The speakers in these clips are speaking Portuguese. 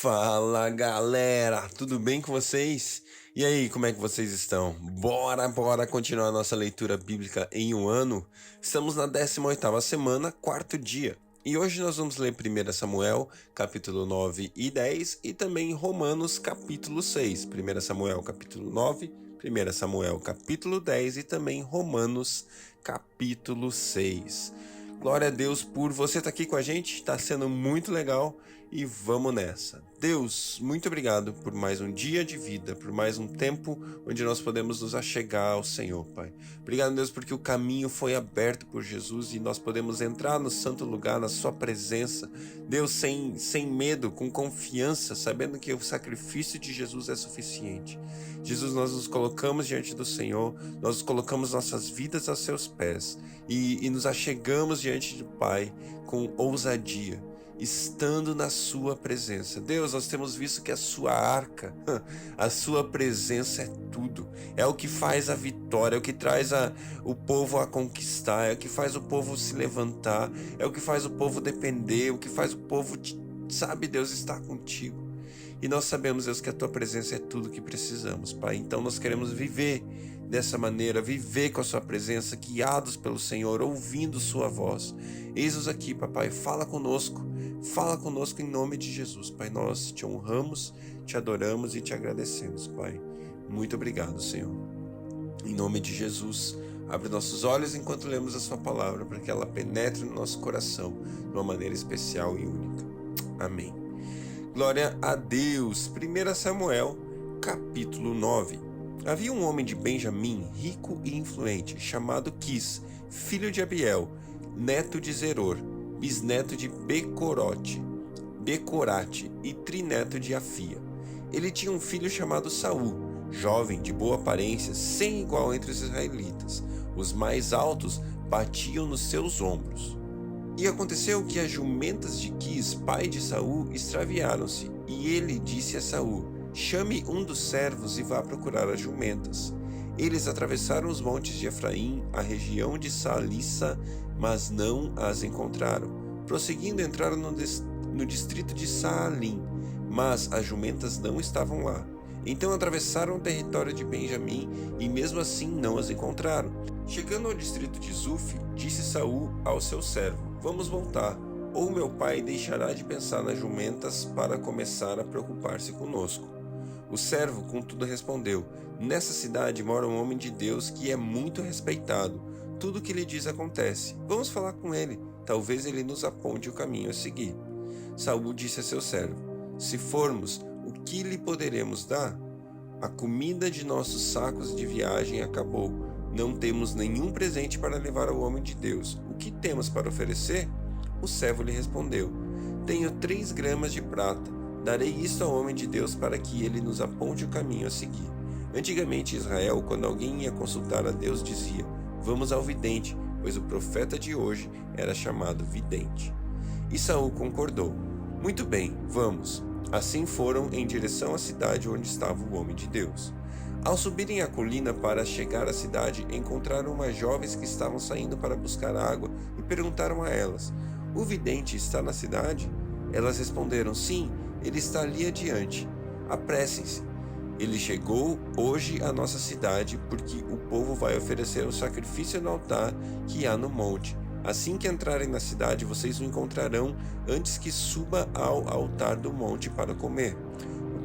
Fala galera, tudo bem com vocês? E aí, como é que vocês estão? Bora continuar a nossa leitura bíblica em um ano? Estamos na 18ª semana, quarto dia. E hoje nós vamos ler 1 Samuel, capítulo 9 e 10 e também Romanos, capítulo 6. 1 Samuel, capítulo 9, 1 Samuel, capítulo 10 e também Romanos, capítulo 6. Glória a Deus por você estar aqui com a gente, está sendo muito legal e vamos nessa. Deus, muito obrigado por mais um dia de vida, por mais um tempo onde nós podemos nos achegar ao Senhor, Pai. Obrigado, Deus, porque o caminho foi aberto por Jesus e nós podemos entrar no santo lugar, na sua presença. Deus, sem medo, com confiança, sabendo que o sacrifício de Jesus é suficiente. Jesus, nós nos colocamos diante do Senhor, nós colocamos nossas vidas aos seus pés e nos achegamos diante do Pai com ousadia, estando na sua presença. Deus, nós temos visto que a sua arca, a sua presença é tudo, é o que faz a vitória, é o que traz o povo a conquistar, é o que faz o povo se levantar, é o que faz o povo depender, é o que faz o povo, sabe, Deus, estar contigo. E nós sabemos, Deus, que a tua presença é tudo que precisamos, Pai. Então nós queremos viver dessa maneira, viver com a sua presença, guiados pelo Senhor, ouvindo sua voz. Eis-nos aqui, Papai, fala conosco em nome de Jesus, Pai. Nós te honramos, te adoramos e te agradecemos, Pai. Muito obrigado, Senhor. Em nome de Jesus, abre nossos olhos enquanto lemos a sua palavra, para que ela penetre no nosso coração de uma maneira especial e única. Amém. Glória a Deus. 1 Samuel, capítulo 9. Havia um homem de Benjamim, rico e influente, chamado Quis, filho de Abiel, neto de Zeror, bisneto de Becorate e trineto de Afia. Ele tinha um filho chamado Saul, jovem, de boa aparência, sem igual entre os israelitas. Os mais altos batiam nos seus ombros. E aconteceu que as jumentas de Quis, pai de Saul, extraviaram-se, e ele disse a Saul: chame um dos servos e vá procurar as jumentas. Eles atravessaram os montes de Efraim, a região de Salissa, mas não as encontraram. Prosseguindo, entraram no distrito de Saalim, mas as jumentas não estavam lá. Então atravessaram o território de Benjamim e mesmo assim não as encontraram. Chegando ao distrito de Zuf, disse Saul ao seu servo: vamos voltar, ou meu pai deixará de pensar nas jumentas para começar a preocupar-se conosco. O servo, contudo, respondeu: nessa cidade mora um homem de Deus que é muito respeitado. Tudo o que lhe diz acontece. Vamos falar com ele. Talvez ele nos aponte o caminho a seguir. Saul disse a seu servo: se formos, o que lhe poderemos dar? A comida de nossos sacos de viagem acabou. Não temos nenhum presente para levar ao homem de Deus. O que temos para oferecer? O servo lhe respondeu: tenho 3 gramas de prata. Darei isto ao homem de Deus para que ele nos aponte o caminho a seguir. Antigamente, em Israel, quando alguém ia consultar a Deus, dizia: vamos ao vidente, pois o profeta de hoje era chamado vidente. E Saul concordou: muito bem, vamos. Assim foram em direção à cidade onde estava o homem de Deus. Ao subirem a colina para chegar à cidade, encontraram umas jovens que estavam saindo para buscar água e perguntaram a elas: o vidente está na cidade? Elas responderam: sim, ele está ali adiante. Apressem-se. Ele chegou hoje à nossa cidade, porque o povo vai oferecer um sacrifício no altar que há no monte. Assim que entrarem na cidade, vocês o encontrarão antes que suba ao altar do monte para comer.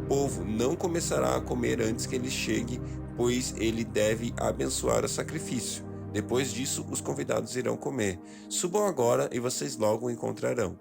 O povo não começará a comer antes que ele chegue, pois ele deve abençoar o sacrifício. Depois disso, os convidados irão comer. Subam agora e vocês logo o encontrarão.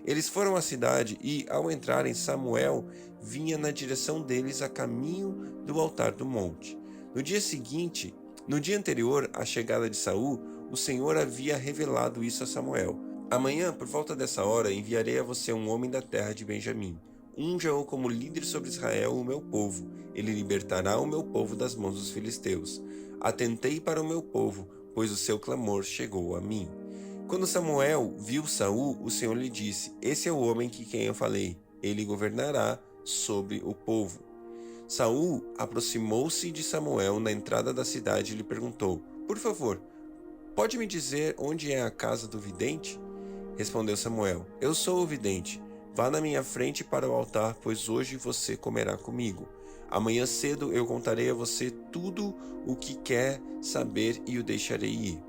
Eles foram à cidade e, ao entrarem, Samuel vinha na direção deles a caminho do altar do monte. No dia anterior à chegada de Saul, o Senhor havia revelado isso a Samuel. Amanhã, por volta dessa hora, enviarei a você um homem da terra de Benjamim. Unja-o como líder sobre Israel, o meu povo. Ele libertará o meu povo das mãos dos filisteus. Atentei para o meu povo, pois o seu clamor chegou a mim. Quando Samuel viu Saul, o Senhor lhe disse: esse é o homem que quem eu falei. Ele governará sobre o povo. Saul aproximou-se de Samuel na entrada da cidade e lhe perguntou: por favor, pode me dizer onde é a casa do vidente? Respondeu Samuel: eu sou o vidente. Vá na minha frente para o altar, pois hoje você comerá comigo. Amanhã cedo eu contarei a você tudo o que quer saber e o deixarei ir.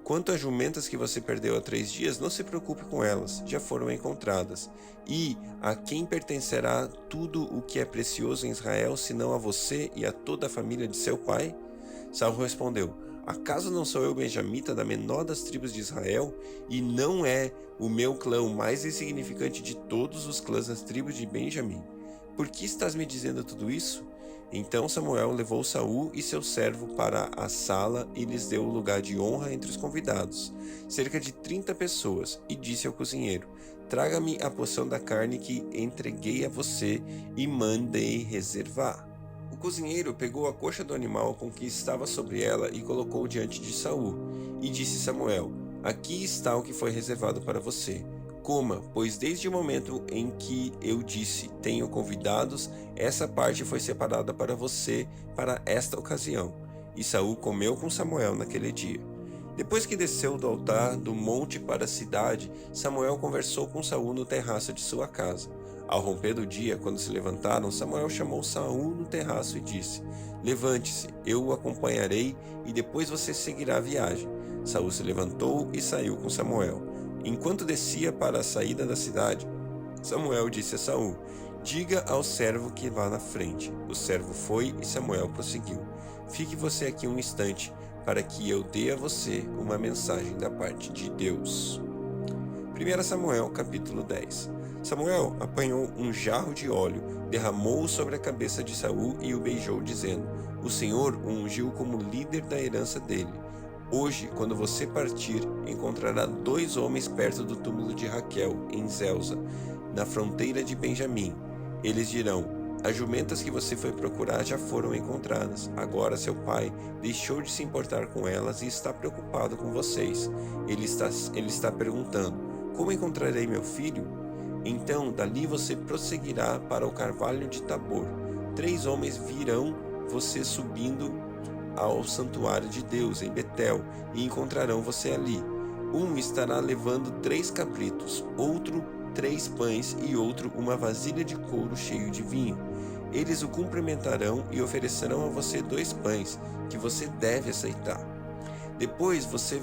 Quanto às jumentas que você perdeu há 3 dias, não se preocupe com elas, já foram encontradas. E a quem pertencerá tudo o que é precioso em Israel, senão a você e a toda a família de seu pai? Saul respondeu: acaso não sou eu benjamita da menor das tribos de Israel? E não é o meu clã o mais insignificante de todos os clãs das tribos de Benjamim? Por que estás me dizendo tudo isso? Então Samuel levou Saul e seu servo para a sala e lhes deu o lugar de honra entre os convidados, cerca de 30 pessoas, e disse ao cozinheiro: traga-me a porção da carne que entreguei a você e mandei reservar. O cozinheiro pegou a coxa do animal com que estava sobre ela e colocou diante de Saul, e disse Samuel: aqui está o que foi reservado para você. Coma, pois desde o momento em que eu disse, tenho convidados, essa parte foi separada para você para esta ocasião. E Saul comeu com Samuel naquele dia. Depois que desceu do altar do monte para a cidade, Samuel conversou com Saul no terraço de sua casa. Ao romper do dia, quando se levantaram, Samuel chamou Saul no terraço e disse: levante-se, eu o acompanharei e depois você seguirá a viagem. Saul se levantou e saiu com Samuel. Enquanto descia para a saída da cidade, Samuel disse a Saul: diga ao servo que vá na frente. O servo foi e Samuel prosseguiu: fique você aqui um instante, para que eu dê a você uma mensagem da parte de Deus. 1 Samuel capítulo 10. Samuel apanhou um jarro de óleo, derramou-o sobre a cabeça de Saul e o beijou, dizendo: o Senhor o ungiu como líder da herança dele. Hoje, quando você partir, encontrará 2 homens perto do túmulo de Raquel, em Zelza, na fronteira de Benjamim. Eles dirão: as jumentas que você foi procurar já foram encontradas. Agora seu pai deixou de se importar com elas e está preocupado com vocês. Ele está perguntando: como encontrarei meu filho? Então, dali você prosseguirá para o carvalho de Tabor. 3 homens virão você subindo ao santuário de Deus em Betel e encontrarão você ali. Um estará levando 3 cabritos, outro 3 pães e outro uma vasilha de couro cheio de vinho. Eles o cumprimentarão e oferecerão a você 2 pães, que você deve aceitar. Depois você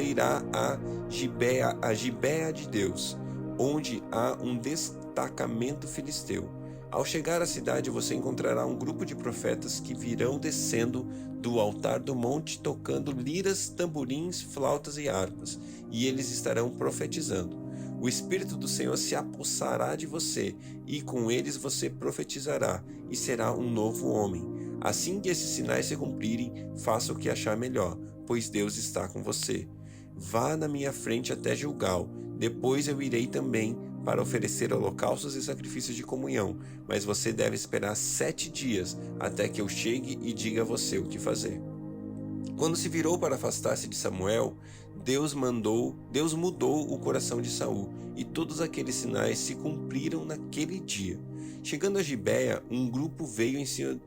irá a Gibeá de Deus, onde há um destacamento filisteu. Ao chegar à cidade, você encontrará um grupo de profetas que virão descendo do altar do monte tocando liras, tamborins, flautas e harpas, e eles estarão profetizando. O Espírito do Senhor se apossará de você, e com eles você profetizará, e será um novo homem. Assim que esses sinais se cumprirem, faça o que achar melhor, pois Deus está com você. Vá na minha frente até Gilgal, depois eu irei também para oferecer holocaustos e sacrifícios de comunhão, mas você deve esperar 7 dias até que eu chegue e diga a você o que fazer. Quando se virou para afastar-se de Samuel, Deus mudou o coração de Saul, e todos aqueles sinais se cumpriram naquele dia. Chegando a Gibeá, um grupo veio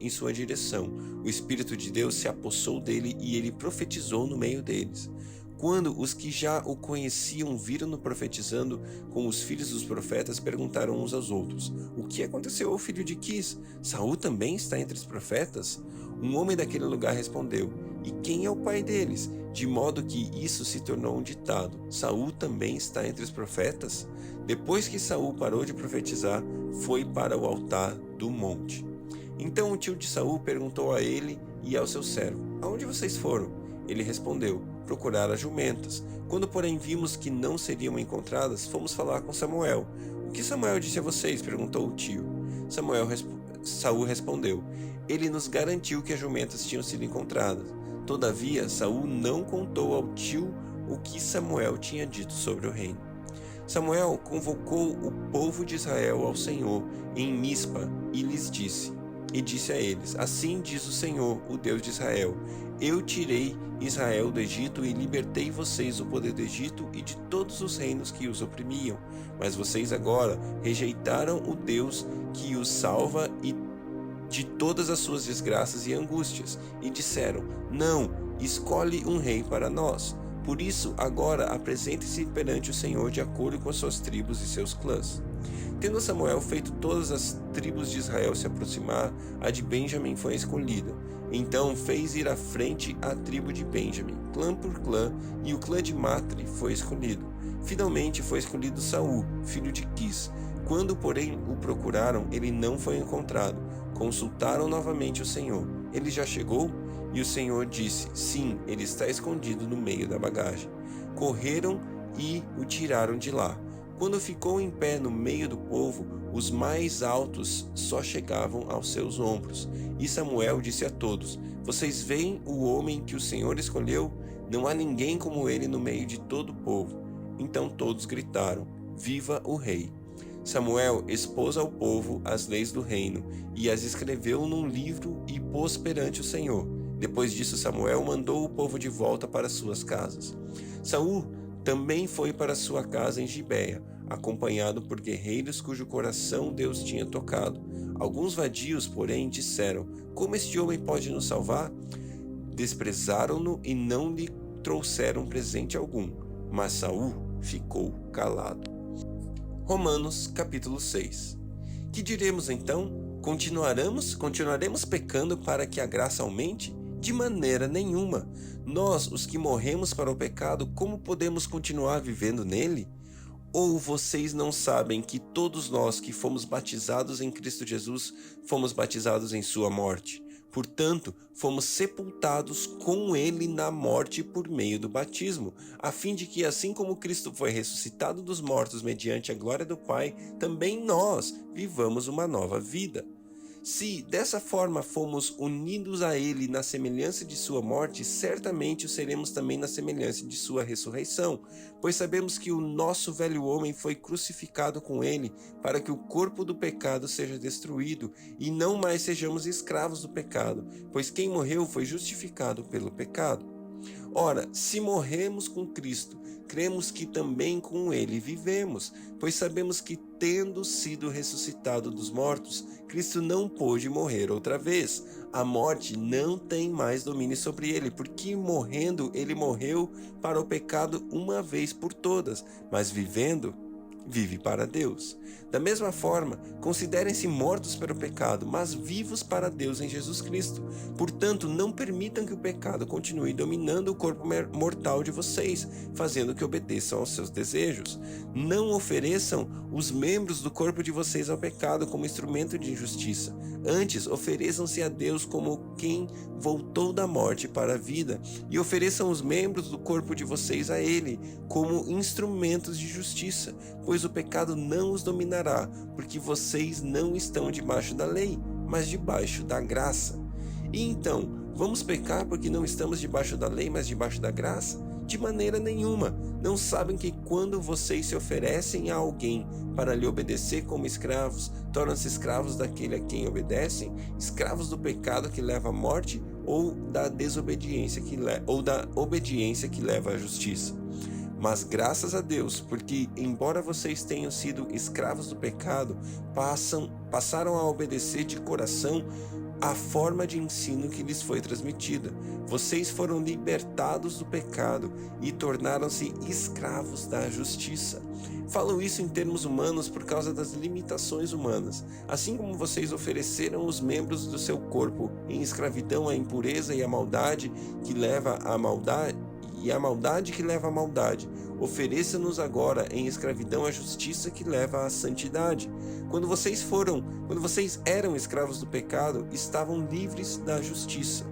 em sua direção. O Espírito de Deus se apossou dele e ele profetizou no meio deles. Quando os que já o conheciam viram-no profetizando com os filhos dos profetas, perguntaram uns aos outros: o que aconteceu ao filho de Quis? Saul também está entre os profetas? Um homem daquele lugar respondeu: e quem é o pai deles? De modo que isso se tornou um ditado: Saul também está entre os profetas? Depois que Saul parou de profetizar, foi para o altar do monte. Então o tio de Saul perguntou a ele e ao seu servo: aonde vocês foram? Ele respondeu: procurar as jumentas. Quando, porém, vimos que não seriam encontradas, fomos falar com Samuel. O que Samuel disse a vocês? Perguntou o tio. Saul respondeu: ele nos garantiu que as jumentas tinham sido encontradas. Todavia, Saul não contou ao tio o que Samuel tinha dito sobre o reino. Samuel convocou o povo de Israel ao Senhor em Mispa e disse a eles: assim diz o Senhor, o Deus de Israel: eu tirei Israel do Egito e libertei vocês do poder do Egito e de todos os reinos que os oprimiam. Mas vocês agora rejeitaram o Deus que os salva e de todas as suas desgraças e angústias, e disseram: não, escolhe um rei para nós. Por isso, agora apresente-se perante o Senhor de acordo com as suas tribos e seus clãs. Tendo Samuel feito todas as tribos de Israel se aproximar, a de Benjamim foi escolhida. Então fez ir à frente a tribo de Benjamim, clã por clã, e o clã de Matri foi escolhido. Finalmente foi escolhido Saul, filho de Quis. Quando, porém, o procuraram, ele não foi encontrado. Consultaram novamente o Senhor. Ele já chegou? E o Senhor disse: sim, ele está escondido no meio da bagagem. Correram e o tiraram de lá. Quando ficou em pé no meio do povo, os mais altos só chegavam aos seus ombros. E Samuel disse a todos: vocês veem o homem que o Senhor escolheu? Não há ninguém como ele no meio de todo o povo. Então todos gritaram: viva o rei! Samuel expôs ao povo as leis do reino e as escreveu num livro e pôs perante o Senhor. Depois disso, Samuel mandou o povo de volta para suas casas. Saul também foi para sua casa em Gibeia, acompanhado por guerreiros cujo coração Deus tinha tocado. Alguns vadios, porém, disseram: como este homem pode nos salvar? Desprezaram-no e não lhe trouxeram presente algum, mas Saul ficou calado. Romanos capítulo 6. Que diremos então? Continuaremos pecando para que a graça aumente? De maneira nenhuma. Nós, os que morremos para o pecado, como podemos continuar vivendo nele? Ou vocês não sabem que todos nós que fomos batizados em Cristo Jesus, fomos batizados em sua morte? Portanto, fomos sepultados com ele na morte por meio do batismo, a fim de que, assim como Cristo foi ressuscitado dos mortos mediante a glória do Pai, também nós vivamos uma nova vida. Se dessa forma fomos unidos a ele na semelhança de sua morte, certamente o seremos também na semelhança de sua ressurreição, pois sabemos que o nosso velho homem foi crucificado com ele, para que o corpo do pecado seja destruído e não mais sejamos escravos do pecado, pois quem morreu foi justificado pelo pecado. Ora, se morremos com Cristo, cremos que também com ele vivemos, pois sabemos que, tendo sido ressuscitado dos mortos, Cristo não pôde morrer outra vez. A morte não tem mais domínio sobre ele, porque morrendo, ele morreu para o pecado uma vez por todas, mas vivendo, vive para Deus. Da mesma forma, considerem-se mortos para o pecado, mas vivos para Deus em Jesus Cristo. Portanto, não permitam que o pecado continue dominando o corpo mortal de vocês, fazendo que obedeçam aos seus desejos. Não ofereçam os membros do corpo de vocês ao pecado como instrumento de injustiça. Antes, ofereçam-se a Deus como quem voltou da morte para a vida, e ofereçam os membros do corpo de vocês a Ele como instrumentos de justiça, pois o pecado não os dominará, porque vocês não estão debaixo da lei, mas debaixo da graça. E então, vamos pecar porque não estamos debaixo da lei, mas debaixo da graça? De maneira nenhuma. Não sabem que quando vocês se oferecem a alguém para lhe obedecer como escravos, tornam-se escravos daquele a quem obedecem, escravos do pecado que leva à morte ou da desobediência da obediência que leva à justiça? Mas graças a Deus, porque embora vocês tenham sido escravos do pecado, passaram a obedecer de coração a forma de ensino que lhes foi transmitida. Vocês foram libertados do pecado e tornaram-se escravos da justiça. Falo isso em termos humanos por causa das limitações humanas. Assim como vocês ofereceram os membros do seu corpo em escravidão à impureza e à maldade que leva à maldade, e a maldade que leva à maldade, ofereça-nos agora em escravidão à justiça que leva à santidade. Quando vocês eram escravos do pecado, estavam livres da justiça.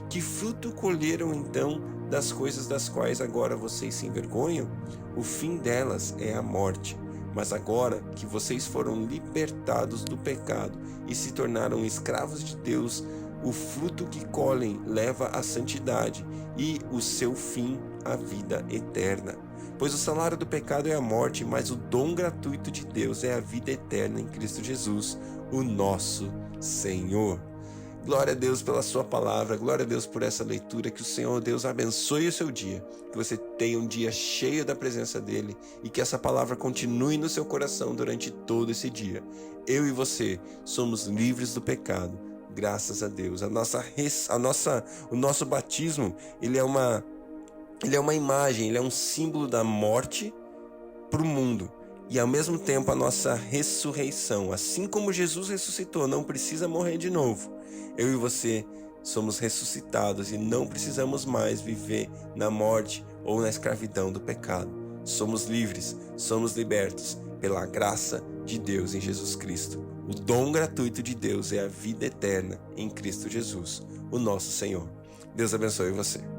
Que fruto colheram então das coisas das quais agora vocês se envergonham? O fim delas é a morte. Mas agora que vocês foram libertados do pecado e se tornaram escravos de Deus, o fruto que colhem leva à santidade e o seu fim à vida eterna. Pois o salário do pecado é a morte, mas o dom gratuito de Deus é a vida eterna em Cristo Jesus, o nosso Senhor. Glória a Deus pela sua palavra, glória a Deus por essa leitura, que o Senhor Deus abençoe o seu dia, que você tenha um dia cheio da presença dEle e que essa palavra continue no seu coração durante todo esse dia. Eu e você somos livres do pecado, graças a Deus. O nosso batismo, ele é uma imagem, ele é um símbolo da morte para o mundo e ao mesmo tempo a nossa ressurreição. Assim como Jesus ressuscitou, não precisa morrer de novo. Eu e você somos ressuscitados e não precisamos mais viver na morte ou na escravidão do pecado. Somos livres, somos libertos pela graça de Deus em Jesus Cristo. O dom gratuito de Deus é a vida eterna em Cristo Jesus, o nosso Senhor. Deus abençoe você.